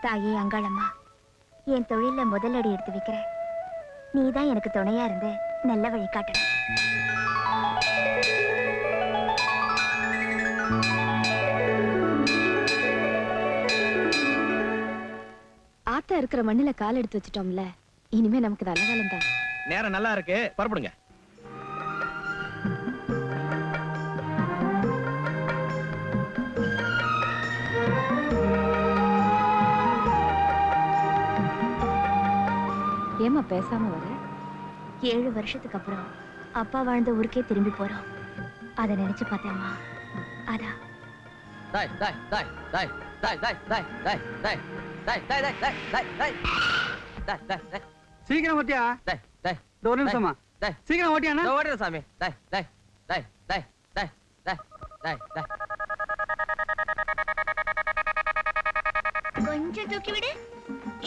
தாயே அங்காளம்மா, என் தொழில முதலடி எடுத்து வைக்கிற நீதான் எனக்கு துணையா இருந்து நல்ல வழி காட்டணும். ஆத்தா இருக்கிற மண்ணுல கால் எடுத்து வச்சிட்டோம்ல, இனிமே நமக்கு நல்ல காலம் தான். நேரம் நல்லா இருக்கு, புறப்படுங்க. ஏமா பேசாம வர? 7 வருஷத்துக்கு அப்புறம் அப்பா வாழ்ந்த ஊருக்கே திரும்பி போறோம். அதை நினைச்சு பார்த்தேம்மா. அதான் டேய் டேய் டேய் டேய் டேய் டேய் டேய் டேய் டேய் டேய் டேய் டேய் டேய் டேய் டேய் டேய் டேய் சீக்கிரம் ஓட்டியா? டேய் டேய் ஒரு நிமிஷமா. டேய் சீக்கிரம் ஓட்டியாண்ணா. ஓடுற சாமி. டேய் டேய் டேய் டேய் டேய் டேய் டேய் டேய் கொஞ்சம் தூக்கி விடு,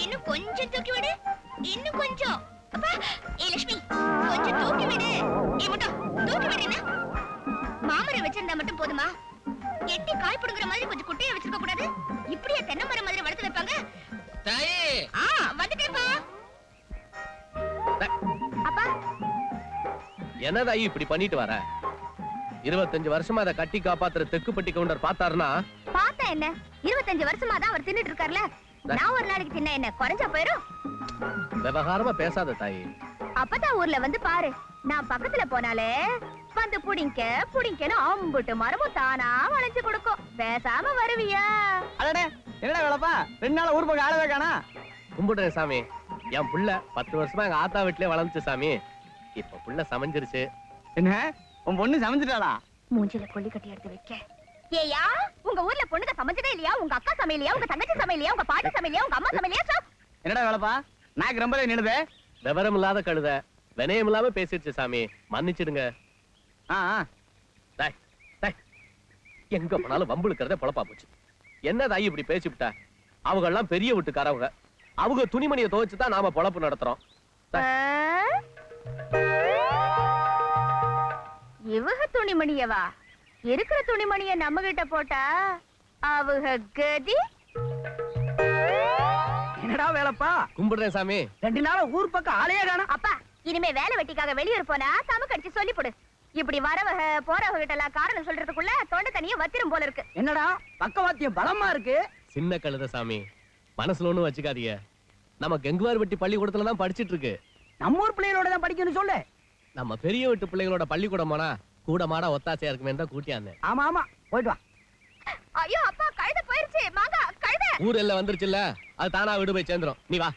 இன்னும் கொஞ்சம் தூக்கி விடு, இன்னும் கொஞ்சம். அப்பா, லட்சுமி கொஞ்சம் தூக்கி விடு. மட்டும் தூக்கி விடுனா மாமரம் வச்சிருந்தா மட்டும் போதுமா? எட்டி காய் புடுங்குற மாதிரி கொஞ்சம் குட்டையை வச்சிருக்க கூடாது? இப்படியே தென்னை மரம் மாதிரி வளர்த்து வைப்பாங்க? டேய் வந்துட்டேப்பா. அப்பா என்னடா இப்படி பண்ணிட்டு வர? 25 வருஷமா அதை கட்டி காப்பாத்துற தெக்குப்பட்டி கவுண்டர் பார்த்தாருன்னா? பார்த்தா என்ன, 25 வருஷமா தான் அவர் தின்னுட்டு இருக்கார்ல. நான் ஒரு நாளைக்கு தின்ன என்ன குறைஞ்சா போயிரும்? விவகாரமா பேசாத தாயி. அப்பதான் ஊர்ல வந்து பாரு, நான் பக்கத்துல போனாலே வந்து புடிங்க புடிங்கன்னு அம்புட்டு மரமும் தானா வளைஞ்சு கொடுக்கும். பேசாம வருவியா? அடடே, என்னடா வேலைப்பா? 2 நாளா ஊர் பக்கம் ஆளவே காணா. கும்பிடுறேன் சாமி. என் புள்ள 10 வருஷமா எங்க ஆத்தா வீட்லயே வளர்ந்துச்சு சாமி. இப்ப புள்ள சமைஞ்சிருச்சு. என்ன, உன் பொண்ணு சமைஞ்சிட்டாளா? மூஞ்சில கொல்லி கட்டி எடுத்து வைக்க. ஏயா, உங்க ஊர்ல பொண்ணுங்க சமைச்சதே இல்லையா? உங்க அக்கா சமையலையா? உங்க தங்கச்சி சமையலையா? உங்க பாட்டி சமையலையா? உங்க அம்மா சமையலையா? என்னடா வேலைப்பா? நாக்கு ரொம்பவே நின்னுது. விவரம் இல்லாத கழுத வினயம் இல்லாம பேசிடுச்சு சாமி, மன்னிச்சிடுங்க. எங்க போனாலும் வம்புழுக்கிறத பொழப்பா போச்சு. என்னதாயி இப்படி பேசிவிட்டா? அவங்க எல்லாம் பெரிய வீட்டுக்காரவங்க. அவங்க துணிமணியை துவைச்சுதான் நாம பொழப்பு நடத்துறோம். இவக துணிமணியவா? இருக்கிற துணிமணிய நம்ம கிட்ட போட்டா அவங்க கதி. என்னடா வேலைப்பா? கும்பிடுறேன் சாமி. 2 நாளா ஊர் பக்கம் ஆளையே காணா. அப்பா, இனிமே வேலை வெட்டிக்காக வெளியூர் போனா தமக்கு அடிச்சு சொல்லி போடு. இப்படி வரவக போறவங்க கிட்ட எல்லாம் காரணம் சொல்றதுக்குள்ள தொண்டை தனியா வத்திரும் போல இருக்கு. என்னடா பக்கவாத்தியம் பலமா இருக்கு? சின்ன கழுத சாமி, மனசுல ஒண்ணும் வச்சுக்காதீங்க. நம்ம கெங்குவார் வெட்டி பள்ளிக்கூடத்துல தான் படிச்சிட்டு இருக்கு. நம்ம ஊர் பிள்ளைகளோட தான் படிக்கணும்னு சொல்லு. நம்ம பெரிய வீட்டு பிள்ளைகளோட பள்ளிக்கூடம் போனா கூட மாட ஒத்தாசையா இருக்குமே தான் கூட்டியாந்து. ஆமா ஆமா, போயிட்டு வா. ஐயோ அப்பா, கழுத போயிருச்சு. மாங்கா கழுத ஊர் எல்லாம் வந்துருச்சுல்ல, அது தானா வீடு போய் சேர்ந்துரும். நீ வா.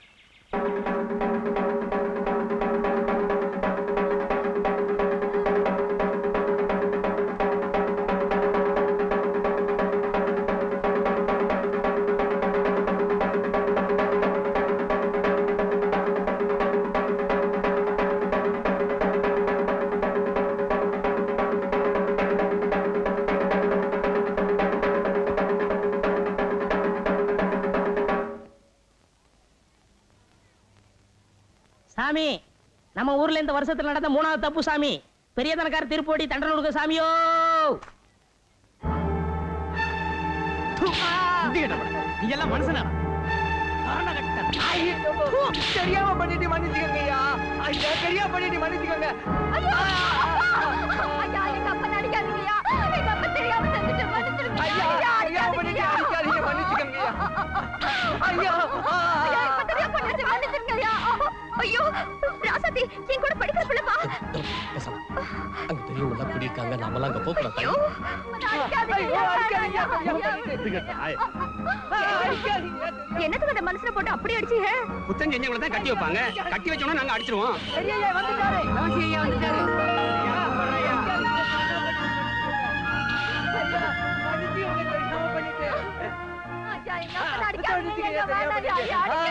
சாமி, நம்ம ஊர்ல இந்த வருஷத்துல நடந்த 3வது தப்பு சாமி. பெரிய தனக்கார திருப்போடி தண்டனை கொடுக்க சாமியோ. நீ எல்லாம் மனுஷனா? தெரியாம பண்ணிட்டு மன்னிச்சுக்கங்கய்யா. ஐயா, தெரியாம பண்ணிட்டு மன்னிச்சுக்கங்க. ஐயா, ஐயா, எங்க அப்பா நடிக்காதீங்கய்யா. எங்க அப்பா தெரியாம செஞ்சுட்டு மன்னிச்சிடுங்க. ஐயா, தெரியாம பண்ணிட்டு அடிக்காதீங்க, மன்னிச்சுக்கங்கய்யா. ஐயா, ஐயா, இப்ப தெரியாம பண்ணிட்டு மன்னிச்சிடுங்கய்யா. ஐயோ, ராசாத்தி, என் கூட படிக்கிற பிள்ளைப்பா. அங்க பெரியவங்க எல்லாம் இருக்காங்க, நாமெல்லாம் அங்க போக கூடாது. ஐயோ, என்னத்துக்கு அந்த மனுஷனை போட்டு அப்படி அடிச்சீங்க? குத்தம் செஞ்சவங்கள தான் கட்டி வைப்பாங்க. கட்டி வச்சோம்னா நாங்க அடிச்சிருவோம். ஐயா வந்துட்டாரு. நமசி ஐயா வந்துட்டாரு.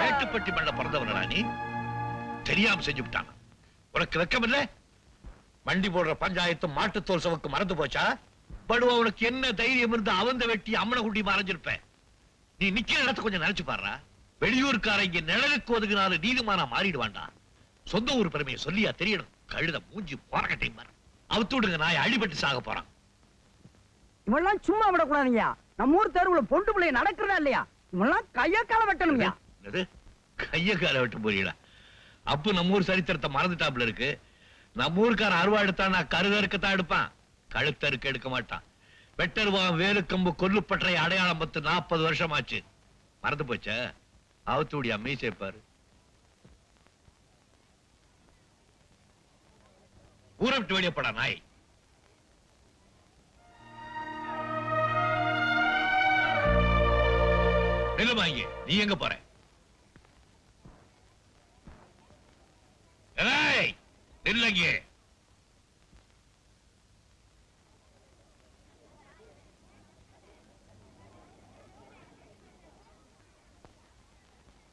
மேட்டுப்பட்டி மண்ட பிறந்தவனா நீ? தெரியாம செஞ்சு விட்டாங்க. உனக்கு வெக்கம் இல்ல? மண்டி போடுற பஞ்சாயத்து மாட்டுத்தோல் சவக்கு மறந்து போச்சா? படுவா, உனக்கு என்ன தைரியம் இருந்து அவந்த வெட்டி அம்மனை குட்டி மறைஞ்சிருப்ப. நீ நிக்கிற இடத்த கொஞ்சம் நினைச்சு பாடுறா. வெளியூர்கார இங்க நிழலுக்கு ஒதுங்கினாலும் நீதிமானா மாறிடுவான்டா. சொந்த ஊர் பெருமையை சொல்லியா தெரியணும். கழுத மூஞ்சி போறக்கட்டையும் பாரு. அவுத்து விடுங்க, நாய் அடிபட்டு சாக போறான். இவெல்லாம் சும்மா விடக்கூடாதுங்கய்யா. நம்ம ஊர் தெருவுல பொண்டு பிள்ளைய நடக்கிறதா இல்லையா? இவெல்லாம் கைய கால வெட்டணும்யா. என்னது கைய கால வெட்ட போறீங்களா? அப்ப நம்ம ஊர் சரித்திரத்தை மறந்துட்டாப்ல இருக்கு. நம்ம ஊருக்கார அருவா எடுத்தானா கருதறுக்கத்தான் எடுப்பான், கழுத்தறுக்க எடுக்க மாட்டான். வெட்டருவான் வேலுக்கம்பு கொல்லுப்பற்றை அடையாளம் பத்து 40 வருஷம் ஆச்சு. மறந்து போச்ச? அவத்துடைய மீசை பாரு. ஊரை விட்டு வெளியப்படா நாய். நில்லுமாங்க, நீ எங்க போற? ஏய், நில்லுங்க.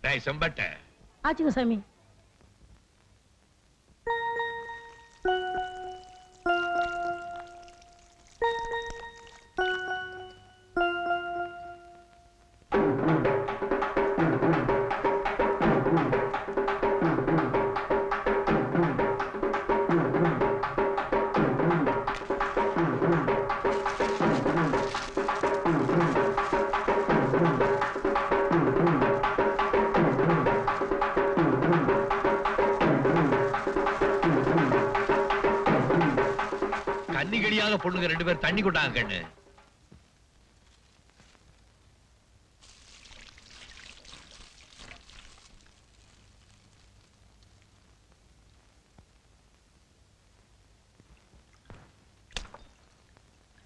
டேய் செம்பட்ட, ஆச்சுங்க சாமி. கண்ணி கடியாத பொண்ணுங்க 2 பேர் தண்ணி கொண்டாங்க கண்ணு.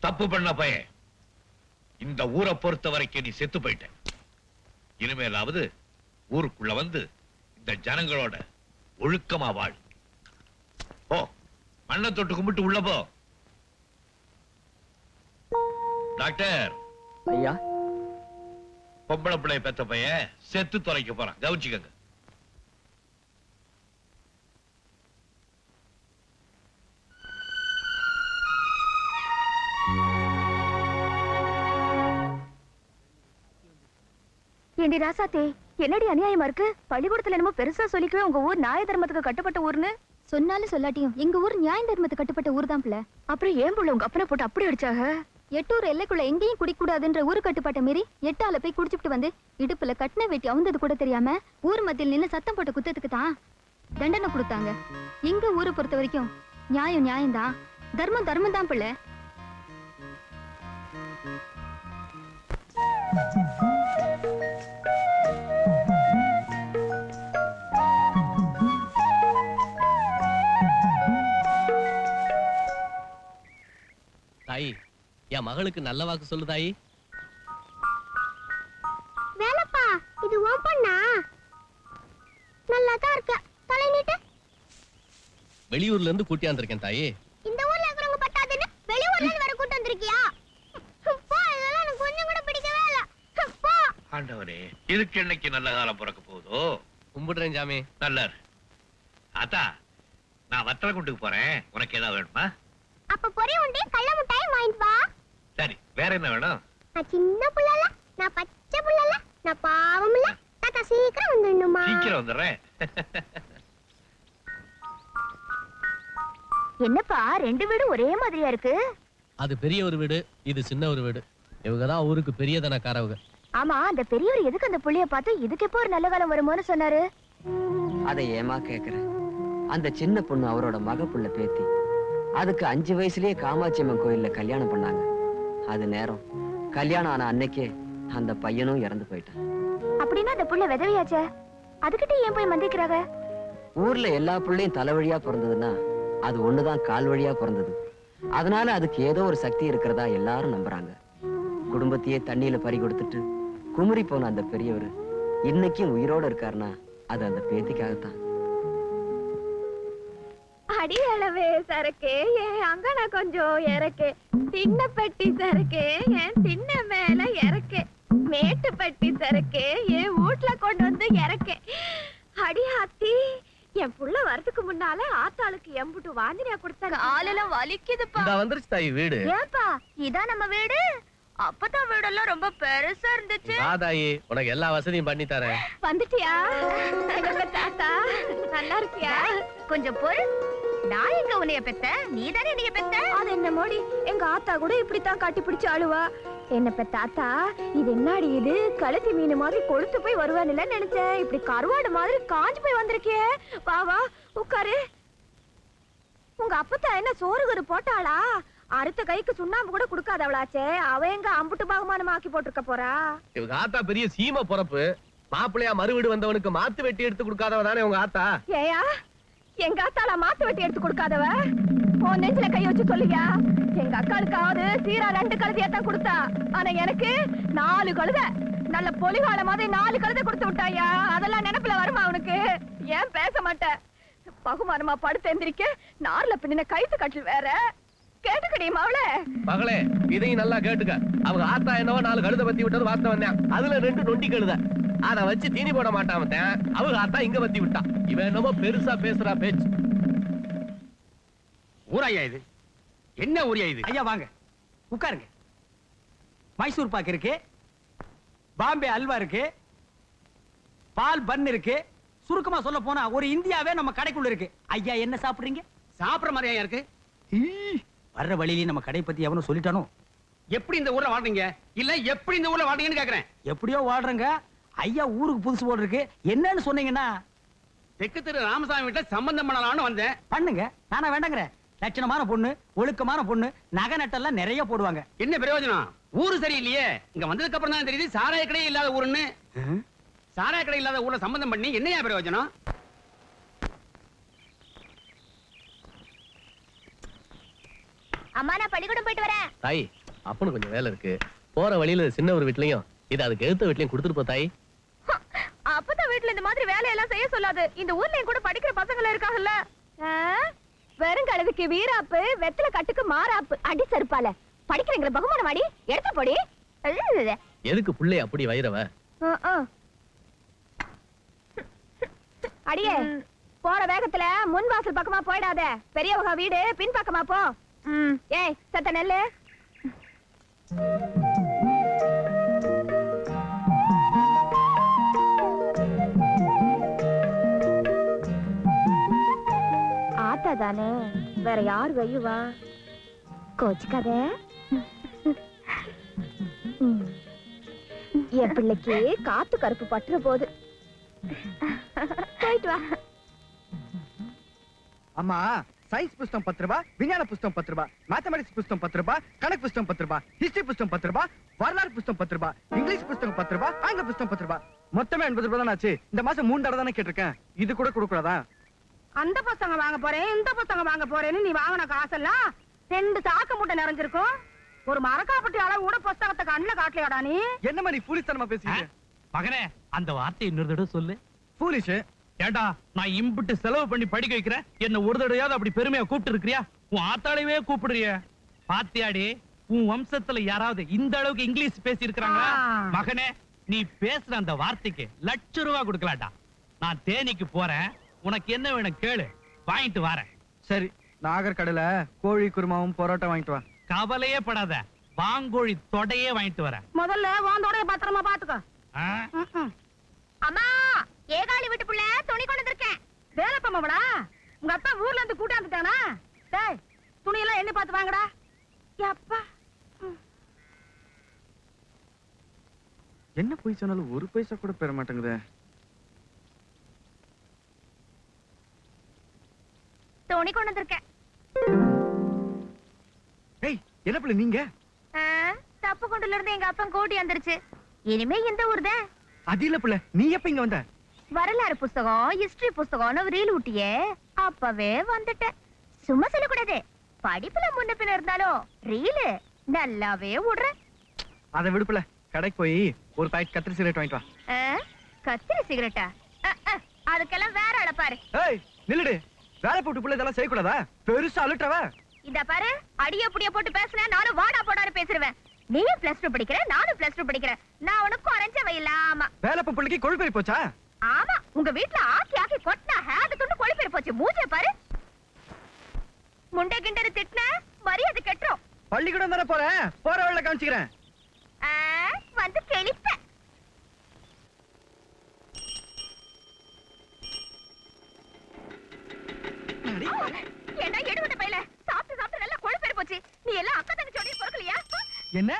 தப்பு பண்ண பையன், இந்த ஊரை பொறுத்த வரைக்கும் நீ செத்து போயிட்ட. இனிமேலாவது ஊருக்குள்ள வந்து இந்த ஜனங்களோட ஒழுக்கமா வாழ். போ, மண்ணை தொட்டு கும்பிட்டு உள்ள போ. டாக்டர் ஐயா, பொம்பளை பிள்ளை பெத்த பையன் செத்து தொலைக்க போறான், கவனிச்சுக்கங்க. ஏண்டி ராசாத்தே, என்னடி அநியாயமா இருக்கு? பள்ளிக்கூடத்துல என்னமோ பெருசா சொல்லிக்கவே உங்க ஊர் நியாய தர்மத்துக்கு கட்டுப்பட்ட ஊர்னு. சொன்னாலும் சொல்லாட்டியும் எங்க ஊர் நியாய தர்மத்துக்கு கட்டுப்பட்ட ஊர் தான் பிள்ளை. அப்புறம் ஏன் புள்ள உங்க அப்பனை போட்டு அப்படி அடிச்சாக? எட்டூர் எல்லைக்குள்ள எங்கேயும் குடிக்கூடாதுன்ற ஊரு கட்டுப்பாட்ட மீறி 8ஆல போய் குடிச்சுட்டு வந்து இடுப்புல கட்டின வெட்டி அவுந்தது கூட தெரியாம ஊர் மத்தியில் நின்னு சத்தம் போட்ட குத்தத்துக்கு தான் தண்டனை கொடுத்தாங்க. எங்க ஊரை பொறுத்த வரைக்கும் நியாயம் நியாயம்தான், தர்மம் தர்மம் தான் பிள்ளை. தாயி, என் மகளுக்கு நல்ல வாக்கு சொல்லு தாயி. வேலப்பா, இது உன் பொண்ணா? நல்லா தான் இருக்க. தலை நீட்டு. வெளியூர்ல இருந்து கூட்டியாந்திருக்கேன் தாயி. இந்த ஊர்ல இருக்கிறவங்க பட்டாதுன்னு வெளியூர்ல இருந்து வர கூட்டி வந்திருக்கியா? போ, இதெல்லாம் எனக்கு கொஞ்சம் கூட பிடிக்கவே இல்ல. போ. ஆண்டவரே, இதுக்கு என்னைக்கு நல்ல காலம் பிறக்க போதோ? கும்பிடுறேன் சாமி. நல்லா இரு. அத்தா, நான் வத்தல குண்டுக்கு போறேன். உனக்கு ஏதாவது வேணுமா? அப்ப பொரி உண்டி கள்ள முட்டாய் வாங்கிட்டு வா. சரி, வேற என்ன வேணும்? நான் சின்ன புள்ளல, நான் பச்சை புள்ளல, நான் பாவம் இல்ல. தாத்தா சீக்கிரம் வந்துடணுமா? சீக்கிரம் வந்துடுறேன். என்னப்பா 2 வீடும் ஒரே மாதிரியா இருக்கு? அது பெரிய ஒரு வீடு, இது சின்ன ஒரு வீடு. இவங்கதான் ஊருக்கு பெரிய தனக்காரவங்க. ஆமா, அந்த பெரியவர் எதுக்கு அந்த புள்ளைய பார்த்து இதுக்கு எப்போ ஒரு நல்ல காலம் வருமோன்னு சொன்னாரு? அதை ஏமா கேக்குற? அந்த சின்ன பொண்ணு அவரோட மக புள்ள பேத்தி. அதுக்கு 5 வயசுலயே காமாட்சி அம்மன் கோயில்ல கல்யாணம் பண்ணாங்க. அது நேரம் கல்யாணம் ஆன அன்னைக்கே அந்த பையனும் இறந்து போயிட்டான். அப்படின்னா அந்த புள்ள விதவையாச்சே, அதுகிட்ட ஏன் போய் மந்திக்கிறாங்க? ஊர்ல எல்லா பிள்ளையும் தலை வழியா பிறந்ததுன்னா அது ஒண்ணுதான் கால் வழியா பிறந்தது. அதனால அதுக்கு ஏதோ ஒரு சக்தி இருக்கிறதா எல்லாரும் நம்புறாங்க. குடும்பத்தையே தண்ணியில பறி கொடுத்துட்டு குமுறி போன அந்த பெரியவர் இன்னைக்கும் உயிரோட இருக்காருன்னா அது அந்த பேத்திக்காகத்தான். அடி அளவே சரக்கு ஏன் அங்கன கொஞ்சம் இறக்கு, தின்ன பெட்டி சரக்கு ஏன் தின்ன மேல இறக்கு, மேட்டு பட்டி சரக்கு என் வீட்டுல கொண்டு வந்து இறக்கு. அடி ஆத்தி, என் புள்ள வரதுக்கு முன்னால ஆத்தாளுக்கு எம்புட்டு வாந்தினியா கொடுத்தாங்க. காலெல்லாம் வலிக்குதுப்பா. இந்த வந்துருச்சு தாயி வீடு. ஏப்பா, இதான் நம்ம வீடு? அப்பதான் வீடெல்லாம் ரொம்ப பெருசா இருந்துச்சு. வா தாயி, உனக்கு எல்லா வசதியும் பண்ணி தரேன். வந்துட்டியா எங்க தாத்தா? நல்லா இருக்கியா? கொஞ்சம் பொறு. நான் எங்க உன்னைய பெத்த, நீ தானே என்னைய பெத்த. அது என்ன மோடி, எங்க ஆத்தா கூட இப்படித்தான் காட்டி பிடிச்சு அழுவா. என்ன தாத்தா இது என்னடி இது கழுத்தி மீன் மாதிரி கொழுத்து போய் வருவான்ல நினைச்சேன் இப்படி கருவாடு மாதிரி காஞ்சு போய் வந்திருக்கே வா வா உட்காரு உங்க அப்பத்தா என்ன சோறுகரு போட்டாளா அறுத்த கைக்கு சுண்ணாம்பு கூட கொடுக்காதவளாச்சே அவ எங்க அம்புட்டு பாகமானமா ஆக்கி போட்டிருக்க போறா இவங்க ஆத்தா பெரிய சீமை பொறப்பு மாப்பிள்ளையா மறுவீடு வந்தவனுக்கு மாத்து வெட்டி எடுத்து கொடுக்காதவ தானே உங்க ஆத்தா ஏயா எங்க அத்தால மாத்து வெட்டி எடுத்து கொடுக்காதவ உன் நெஞ்சில கை வச்சு சொல்லியா எங்க அக்காளுக்காவது சீரா 2 கழுதையா தான் கொடுத்தா ஆனா எனக்கு 4 கழுதை நல்ல பொலிகால மாதிரி 4 கழுதை கொடுத்து விட்டாயா அதெல்லாம் நினைப்புல வருமா அவனுக்கு ஏன் பேச மாட்டேன் பகுமானமா படுத்து எந்திரிக்க நார்ல பின்ன கைத்து கட்டில் வேற கேட்டுக்கடியுமா அவளே மகளே இதையும் நல்லா கேட்டுக்க அவங்க ஆத்தா என்னவோ 4 கழுதை பத்தி விட்டது வார்த்தை வந்தேன் அதுல 2 நொண்டி கழுதை அத வச்சு தீனி போட மாட்டான் அவங்க ஆத்தா இங்க பத்தி விட்டான் இவன் என்னமோ பெருசா பேசுறா பேச்சு ஊராயா இது என்ன ஊரியா இது ஐயா வாங்க உட்காருங்க மைசூர் பாக்கு இருக்கு பாம்பே அல்வா இருக்கு பால் பன் இருக்கு சுருக்கமா சொல்ல போனா ஒரு இந்தியாவே நம்ம கடைக்குள்ள இருக்கு ஐயா என்ன சாப்பிடுறீங்க சாப்பிடுற மாதிரியா இருக்கு வர்ற வழியில நம்ம கடை பத்தி எவனும் சொல்லிட்டானோ எப்படி இந்த ஊர்ல வாழ்றீங்க இல்ல எப்படி இந்த ஊர்ல வாழ்றீங்கன்னு கேக்குறேன் எப்படியோ வாழ்றங்க ஐயா ஊருக்கு புதுசு போல் இருக்கு என்னன்னு சொன்னீங்கன்னா தெற்கு திரு ராமசாமி வீட்டுல சம்பந்தம் பண்ணலாம்னு வந்தேன் பண்ணுங்க நானா வேண்டாங்கிற லட்சணமான பொண்ணு ஒழுக்கமான பொண்ணு நகை நட்டெல்லாம் நிறைய போடுவாங்க என்ன பிரயோஜனம் ஊரு சரியில்லையே இங்க வந்ததுக்கு அப்புறம் தான் தெரியுது சாராய கடை இல்லாத ஊருன்னு சாராய கடை இல்லாத ஊர்ல சம்பந்தம் பண்ணி என்னையா பிரயோஜனம் அம்மா நான் பள்ளிக்கூடம் போயிட்டு வரேன் தாய் அப்பனுக்கு கொஞ்சம் வேலை இருக்கு போற வழியில சின்ன ஒரு வீட்லயும் இது அதுக்கு எழுத்த வீட்லயும் கொடுத்துட்டு போ தாய் அப்பதான் வீட்டுல இந்த மாதிரி வேலையெல்லாம் செய்ய சொல்லாது இந்த ஊர்லயும் கூட படிக்கிற பசங்க இருக்காங்கல்ல வெறும் கழுதுக்கு வீராப்பு வெத்தல கட்டுக்கு மாறாப்பு அடி செருப்பால படிக்கிறீங்களா பகுமானம் அடி எடுத்து போடி எதுக்கு புள்ளை அப்படி வைரவ அடியே போற வேகத்துல முன் வாசல் பக்கமா போயிடாத பெரியவங்க வீடு பின் பக்கமா போ ஏய் சத்த நெல்லு ஆத்தா தானே வேற யார் வையுவா கோச்சுக்காத என் பிள்ளைக்கு காத்து கருப்பு பட்டுற போது போயிட்டு வா அம்மா சயின்ஸ் புஸ்தகம் 10 ரூபாய் விஞ்ஞான புஸ்தகம் 10 ரூபாய் மேத்தமெட்டிக்ஸ் புஸ்தகம் 10 ரூபாய் கணக்கு புஸ்தகம் 10 ரூபாய் ஹிஸ்டரி புஸ்தகம் 10 ரூபாய் வரலாறு புஸ்தகம் 10 ரூபாய் இங்கிலீஷ் புஸ்தகம் 10 ரூபாய் ஆங்கில புஸ்தகம் 10 ரூபாய் மொத்தமே 80 ரூபாய் தான் ஆச்சு இந்த மாசம் 3 தடவை தானே கேட்டிருக்கேன் இது கூட கொடுக்கூடாதா அந்த புத்தகம் வாங்க போறேன் இந்த புத்தகம் வாங்க போறேன்னு நீ வாங்கின காசெல்லாம் 2 சாக்கு மூட்டை நிறைஞ்சிருக்கும் ஒரு மரக்காப்பட்டி அளவு கூட புஸ்தகத்தை கண்ணுல காட்டலையாடா நீ என்ன மாதிரி ஃபூலிஷ்தனமா பேசுறீங்க மகனே அந்த வார்த்தை இன்னொரு தடவை சொல்லு ஃபூலிஷ் ஏண்டா நான் இம்புட்டு செலவு பண்ணி படிக்க வைக்கிறேன் என்ன ஒரு தடவையாவது அப்படி பெருமையா கூப்பிட்டு இருக்கிறியா உன் ஆத்தாளையவே கூப்பிடுறிய பாத்தியாடி உன் வம்சத்துல யாராவது இந்த அளவுக்கு இங்கிலீஷ் பேசி இருக்கிறாங்களா மகனே நீ பேசுற அந்த வார்த்தைக்கு ₹1,00,000 கொடுக்கலாட்டா நான் தேனிக்கு போறேன் உனக்கு என்ன வேணும் கேளு வாங்கிட்டு வரேன் சரி நாகர் கடையில கோழி குருமாவும் பரோட்டா வாங்கிட்டு வா கவலையே படாத வாங்கோழி தொடையே வாங்கிட்டு வரேன் முதல்ல வாந்தோடைய பத்திரமா பாத்துக்கோ அம்மா ஏகாலி வீட்டு புள்ள துணி கொண்டு வந்திருக்கேன் வேலைப்பம்மாவடா உங்க அப்பா ஊர்ல இருந்து கூட்டாந்துட்டானா டேய் துணி எல்லாம் எண்ணி பார்த்து வாங்கடா அப்பா என்ன போய் சொன்னாலும் ஒரு பைசா கூட பெற மாட்டேங்குதே துணி கொண்டு வந்திருக்கேன் ஏய் என்ன பிள்ளை நீங்க தப்பு கொண்டுல இருந்து எங்க அப்பா கூட்டி வந்துருச்சு இனிமே இந்த ஊர் தான் அது இல்ல பிள்ளை நீ எப்ப இங்க வந்த வரலாறு புஸ்தகம் ஹிஸ்டரி புஸ்தகம் ரீல் ஊட்டியே அப்பவே வந்துட்டேன் சும்மா சொல்லக்கூடாது படிப்புல முன்ன பின்ன இருந்தாலும் ரீலு நல்லாவே விடுற அதை விடுப்புல கடைக்கு போய் ஒரு பாக்கெட் கத்திரி சிகரெட் வாங்கிட்டு வா கத்திரி சிகரெட்டா அதுக்கெல்லாம் வேற ஆள பாரு ஏய் நில்லுடு வேலை போட்டு புள்ள இதெல்லாம் செய்யக்கூடாதா பெருசா அழுட்டவ இத பாரு அடிய புடிய போட்டு பேசுனேன் நானும் வாடா போடான்னு பேசுறேன் நீயும் +2 படிக்கிற நானும் +2 படிக்கிறேன் நான் உனக்கு குறைஞ்ச இல்லாம வேலை பிள்ளைக்கு கொழுப்பேறி போச்சா ஆமா உங்க வீட்ல ஆக்கி ஆக்கி கொட்டினா ஹேது துண்டு கொழுப்பேறி போச்சு மூஞ்சே பாரு முண்டை கிண்டரு திட்டின மரியாதை கெட்டுரும் பள்ளிக்கூடம் தானே போறேன் போற வழியில காமிச்சுக்கிறேன் வந்து கெளிப்ப ஏண்டா எடுவட்ட பையில சாப்பிட்டு சாப்பிட்டு நல்லா கொழுப்பேறி போச்சு நீ எல்லாம் அக்கா தங்கச்சி பொறுக்கலையா என்ன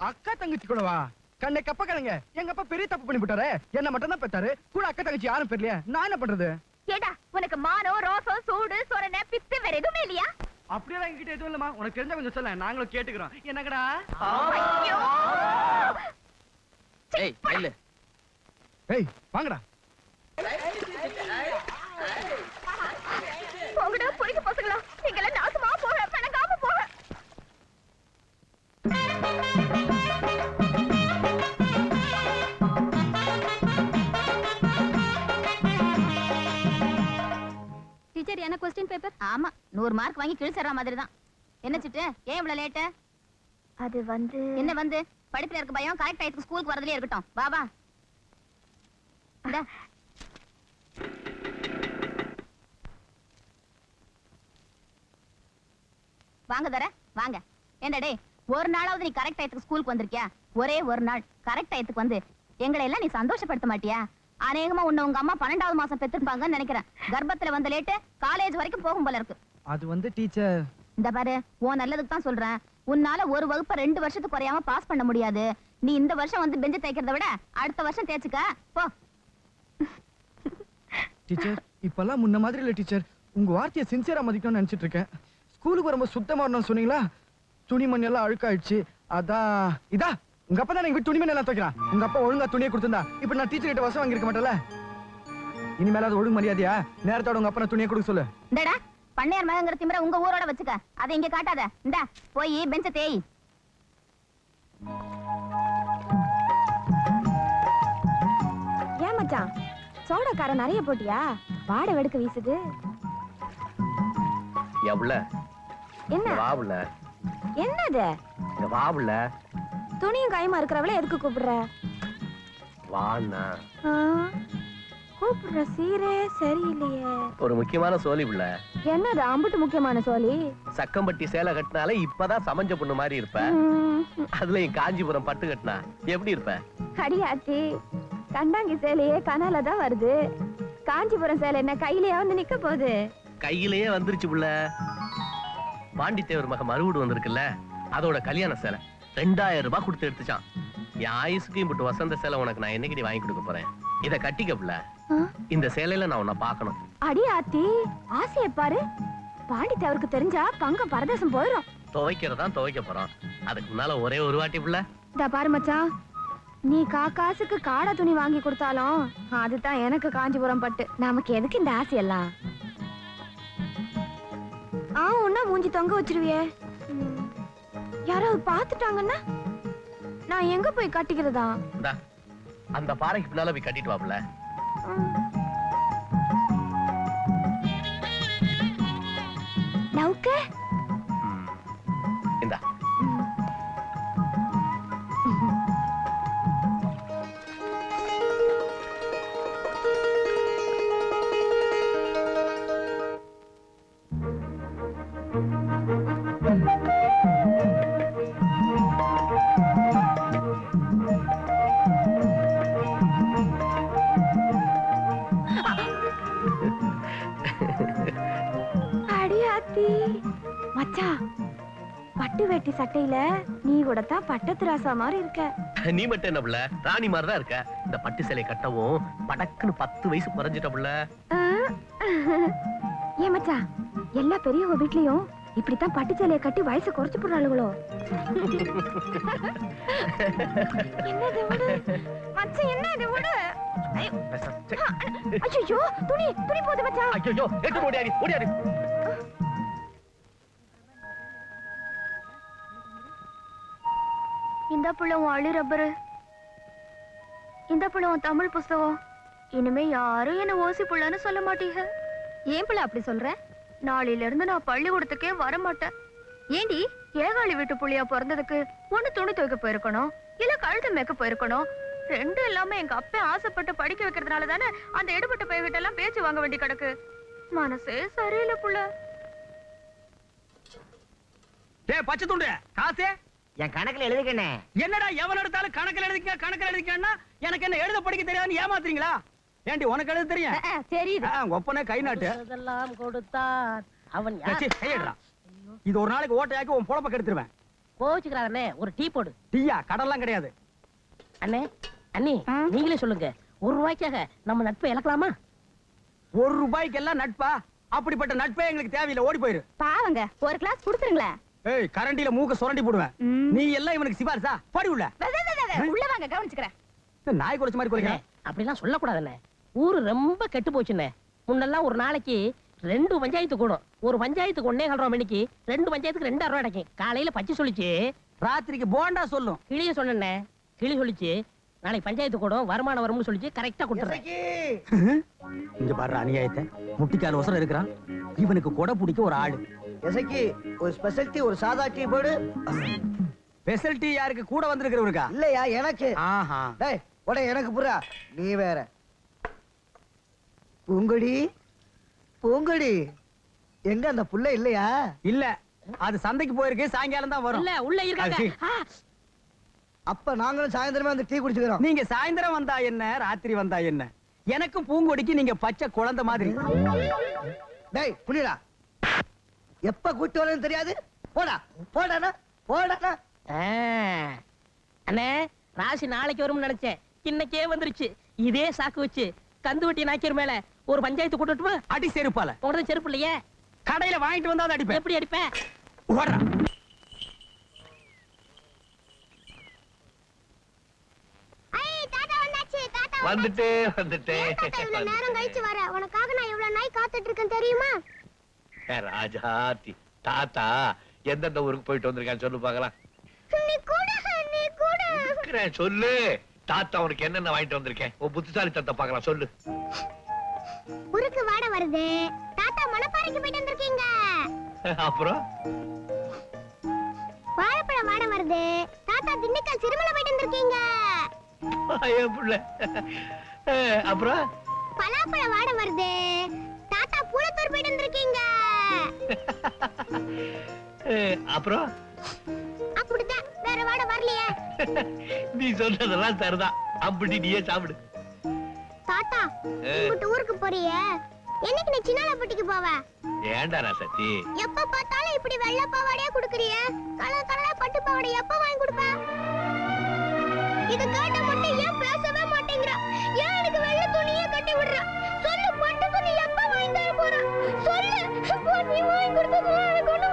அக்கா தங்கச்சி கூடவா? கண்ணை கப்ப கலங்க. எங்க அப்பா பெரிய தப்பு பண்ணி விட்டாரு. என்ன மட்டும் தான் பெத்தாரு. கூட அக்கா தங்கச்சி யாரும் பெரியலையா? நான் என்ன பண்றது? ஏடா உனக்கு மானம் ரோசம் சூடு சொரணை பித்து வேற எதுவுமே இல்லையா? அப்படியே என்கிட்ட எதுவும் இல்லம்மா. உனக்கு தெரிஞ்சா கொஞ்சம் சொல்ல, நாங்களும் கேட்டுக்கிறோம். என்னங்கடா? ஐயோ! ஏய் இல்ல ஏய் வாங்கடா. போங்கடா பொறுக்கி பசங்களா, நீங்கெல்லாம் நாசமா போக பணங்காம போக. டீச்சர் என்ன क्वेश्चन பேப்பர்? ஆமா 100 மார்க் வாங்கி கிழிச்சற மாதிரி தான். என்ன சிட்டு ஏன் இவ்வளவு லேட்? அது வந்து என்ன வந்து படிப்புல இருக்க பயம் கரெக்ட் டைத்துக்கு ஸ்கூலுக்கு வரதுலயே இருக்கட்டும். வா வா. இந்தா. வாங்க தர வாங்க. ஏண்டா டேய் ஒரு நாளாவது நீ கரெக்ட் டைத்துக்கு ஸ்கூலுக்கு வந்திருக்கியா? ஒரே ஒரு நாள் கரெக்ட் டைத்துக்கு வந்து எங்களை எல்லாம் நீ சந்தோஷப்படுத்த மாட்டியா? அநேகமா உன்னை உங்க அம்மா 12வது மாசம் பெற்றிருப்பாங்கன்னு நினைக்கிறேன். கர்ப்பத்துல வந்த லேட்டு காலேஜ் வரைக்கும் போகும் போல இருக்கு. அது வந்து டீச்சர், இந்த பாரு உன் நல்லதுக்கு தான் சொல்றேன். உன்னால ஒரு வகுப்பை 2 வருஷத்துக்கு குறையாம பாஸ் பண்ண முடியாது. நீ இந்த வருஷம் வந்து பெஞ்சு தேய்க்கிறத விட அடுத்த வருஷம் தேய்ச்சுக்க போ. டீச்சர் இப்பெல்லாம் முன்ன மாதிரி இல்ல டீச்சர். உங்க வார்த்தையை சின்சியரா மதிக்கணும்னு நினைச்சிட்டு இருக்கேன். ஸ்கூலுக்கு வரும்போது சுத்தமா வரணும்னு சொன்னீங்களா? துணிமணி எல்லாம் அழுக்காயிடுச்சு. அதான் இதா உங்க அப்பா தான் எங்க வீட்டு துணிமணி எல்லாம் துவைக்கிறான். உங்க அப்பா ஒழுங்கா துணியை கொடுத்திருந்தா இப்ப நான் டீச்சர் கிட்ட வசம் வாங்கிருக்க மாட்டேன்ல. இனிமேல அது ஒழுங்கு மரியாதையா? நேரத்தோட உங்க அப்பா துணியை கொடுக்க சொல்லு. இந்தடா பண்ணையார் மகங்கிற திமிர உங்க ஊரோட வச்சுக்க. அதை இங்க காட்டாத. இந்தா போய் பெஞ்ச தேய். ஏன் மச்சான் சோடாக்கார நிறைய போட்டியா? வாடை வெடுக்க வீசுது. எவ்வள என்ன வாவுல என்னது? இந்த வாவுல துணியும் கைமா இருக்கிறவள எதுக்கு கூப்பிடுற? வாண்ணா ஆ, கூப்பிடுற சீரே சரியில்லையே. ஒரு முக்கியமான சோலி புள்ள. என்னது அம்புட்டு முக்கியமான சோலி? சக்கம்பட்டி சேலை கட்டினாலே இப்பதான் சமஞ்ச பொண்ணு மாதிரி இருப்ப. அதுல என் காஞ்சிபுரம் பட்டு கட்டினா எப்படி இருப்ப? அடியாச்சி கண்டாங்கி சேலையே கனால தான் வருது. காஞ்சிபுரம் சேலை என்ன கையிலேயே வந்து நிக்க போகுது? கையிலேயே வந்துருச்சு புள்ள. பாண்டித்தேவர் மக மறுவீடு வந்திருக்குல்ல, அதோட கல்யாண சேலை 2000 ரூபாய் கொடுத்து எடுத்துச்சான். என் ஆயுசுக்கும் போட்டு வசந்த சேலை உனக்கு நான் என்னைக்கு வாங்கி கொடுக்க போறேன். இத கட்டிக்க புள்ள. இந்த சேலையில நான் உன்னை பார்க்கணும். அடியாத்தி ஆசைய பாரு. பாண்டித்தேவருக்கு தெரிஞ்சா பங்கம் பரதேசம் போயிடும். துவைக்கிறதான் துவைக்க போறோம். அதுக்கு முன்னால ஒரே ஒரு வாட்டி புள்ள. இந்த பாரு மச்சான், நீ காசுக்கு காடை துணி வாங்கி கொடுத்தாலும் அதுதான் எனக்கு காஞ்சிபுரம் பட்டு. நமக்கு எதுக்கு இந்த ஆசையெல்லாம்? உன்ன மூஞ்சி தொங்க வச்சிருவியே. யாராவது பாத்துட்டாங்கன்னா நான் எங்க போய் கட்டிக்கிறதா? அந்த பாறைக்கு பின்னால போய் கட்டிட்டு வாப்புல. நவுக்க இந்தா பட்டு வேட்டி சட்டையில நீ கூட தான் பட்டத்து ராசா மாதிரி இருக்க. நீ மட்டும் என்ன புள்ள, ராணி மாதிரி தான் இருக்க. இந்த பட்டு சேலை கட்டவும் படக்குன்னு 10 வயசு குறைஞ்சிட்ட புள்ள. ஏன் மச்சான், எல்லா பெரியவங்க வீட்லயும் இப்படித்தான் பட்டு சேலையை கட்டி வயசு குறைச்சு போடுறாளுங்களோ? என்னது விடு மச்சான், என்ன இது விடு. ஐயோ துணி துணி போகுது மச்சான். ஐயோ எட்டு ஓடியாடி ஓடியாடி. இந்த புள்ள உன் அழி ரப்பரு, இந்த புள்ள உன் தமிழ் புஸ்தகம். இனிமே யாரும் என்ன ஓசி புள்ளன்னு சொல்ல மாட்டீங்க. ஏன் புள்ள அப்படி சொல்ற? நாளையில இருந்து நான் பள்ளிக்கூடத்துக்கே வர மாட்டேன். ஏண்டி? ஏகாளி வீட்டு புள்ளியா பிறந்ததுக்கு ஒண்ணு துணி துவைக்க போயிருக்கணும், இல்ல கழுத்து மேய்க்க போயிருக்கணும். ரெண்டும் இல்லாம எங்க அப்பா ஆசைப்பட்டு படிக்க வைக்கிறதுனால தானே அந்த எடுபட்ட பையகிட்ட எல்லாம் பேச்சு வாங்க வேண்டி கிடக்கு. மனசே சரியில்லை புள்ள. டேய் பச்சை துண்டு காசே என் கணக்குல எழுதிக்கண்ணே. என்னடா எவன் எடுத்தாலும் கணக்குல எழுதிக்கன்னா எனக்கு என்ன எழுத படிக்க தெரியாதுன்னு ஏமாத்துறீங்களா? ஏண்டி உனக்கு எழுத தெரியும்? தெரியுது. ஒப்பனே கை நாட்டு இதெல்லாம் கொடுத்தார் அவன் கையடா. இது ஒரு நாளைக்கு ஓட்டையாக்கி உன் பொழப்ப கெடுத்துருவேன். கோச்சுக்கிறானே ஒரு டீ போடு. டீயா? கடல்லாம் கிடையாது. அண்ணே அண்ணி நீங்களே சொல்லுங்க, ₹1 நம்ம நட்பை இழக்கலாமா? ₹1 எல்லாம் நட்பா? அப்படிப்பட்ட நட்பே எங்களுக்கு தேவையில்லை, ஓடி போயிரு. பாவங்க, ஒரு கிளாஸ் குடுத்துருங்களேன். ஏய், கரண்டில மூக்க சுரண்டி போடுவேன். நீ எல்லாம் இவனுக்கு சிபாரிசா? படி உள்ள. உள்ள வாங்க, கவனிச்சுக்கிறேன். நாய் குறைச்ச மாதிரி குறைக்கிறேன். அப்படிலாம் சொல்லக்கூடாதுண்ணே. ஊரு ரொம்ப கெட்டு போச்சுண்ணே. முன்னெல்லாம் ஒரு நாளைக்கு 2 பஞ்சாயத்து கூடும். ஒரு பஞ்சாயத்துக்கு 1.25 மணிக்கு 2 பஞ்சாயத்துக்கு 2 ரூபா கிடைக்கும். காலையில பச்சை சொல்லிச்சு, ராத்திரிக்கு போண்டா சொல்லும். கிளிய சொன்னே. கிளி சொல்லிச்சு நாளைக்கு பஞ்சாயத்து கூடும், வருமானம் வரும்னு சொல்லிச்சு. கரெக்டா கொடுத்துறேன். இங்க பாரு அநியாயத்தை. முட்டிக்கால் ஒசரம் இருக்கிறான். இவனுக்கு கொடை பிடிக்க ஒரு ஆளு. எசைக்கு ஒரு ஸ்பெஷல் டீ, ஒரு சாதா டீ போடு. ஸ்பெஷல் டீ யாருக்கு? கூட வந்திருக்கிறவருக்கா? இல்லையா எனக்கு. ஆஹா. டேய் போட, எனக்கு புறா. நீ வேற. பூங்கொடி பூங்கொடி எங்க அந்த புள்ள இல்லையா? இல்ல, அது சந்தைக்கு போயிருக்கு. சாயங்காலம் தான் வரும். இல்ல உள்ள இருக்காங்க. அப்ப நாங்களும் சாயந்தரமே அந்த டீ குடிச்சுக்கிறோம். நீங்க சாயந்தரம் வந்தா என்ன, ராத்திரி வந்தா என்ன, எனக்கும் பூங்கொடிக்கு நீங்க பச்சை குழந்தை மாதிரி. டேய் புரியடா, எப்ப கூட்டி வரேன்னு தெரியாது. போடா போடாண்ணா போடாண்ணா. அண்ணே ராசி நாளைக்கு வரும்னு நினைச்சேன், இன்னைக்கே வந்துருச்சு. இதே சாக்கு வச்சு கந்து வட்டி நாக்கிற மேல ஒரு பஞ்சாயத்து கூட்டட்டுமா? அடி செருப்பால. உனக்கு செருப்பு இல்லையே. கடையில வாங்கிட்டு வந்தா அடிப்பேன். எப்படி அடிப்பேன்? ஓடுறா. வந்துட்டேன். நேரம் கழிச்சு வர உனக்காக நான் இவ்வளவு நாய் காத்துட்டு இருக்கேன் தெரியுமா? ராஜாத்தி தாத்தா எந்தெந்த ஊருக்கு போயிட்டு வந்திருக்கான்னு சொல்லு பாக்கலாம். நீ கூட சொல்லு தாத்தா உனக்கு என்னென்ன வாங்கிட்டு வந்திருக்கேன். உன் புத்திசாலி தாத்தா பாக்கலாம் சொல்லு. ஊருக்கு வாட வருது, தாத்தா மணப்பாறைக்கு போயிட்டு வந்திருக்கீங்க. அப்புறம் வாழைப்பழம் வாட வருது, தாத்தா திண்டுக்கல் சிறுமலை போயிட்டு வந்திருக்கீங்க. அப்புறம் பலாப்பழம் வாட வருது, தாத்தா பூலத்தூர் போயிட்டு வந்திருக்கீங்க. அப்புறம் அப்படிதான், வேற வாட வரலையே. நீ சொன்னதெல்லாம் சரிதான். அப்படி நீயே சாப்பிடு. தாத்தா உங்க ஊருக்கு போறிய, என்னைக்கு நீ சின்னாலப்பட்டிக்கு போவ? ஏண்டா ராசாத்தி எப்ப பார்த்தாலும் இப்படி வெள்ளை பாவாடையா குடுக்குறிய, கலர் கலரா பட்டு பாவாடை எப்ப வாங்கி கொடுப்ப? இது கேட்ட மட்டும் ஏன் பேசவே மாட்டேங்கிற? ஏன் எனக்கு வெள்ளை துணியே கட்டி விடுற? சொல்லு, பட்டு துணி எப்ப வாங்கி தர போற? சொல்லு, நீ வாங்கி கொடுத்தது எனக்கு ஒண்ணு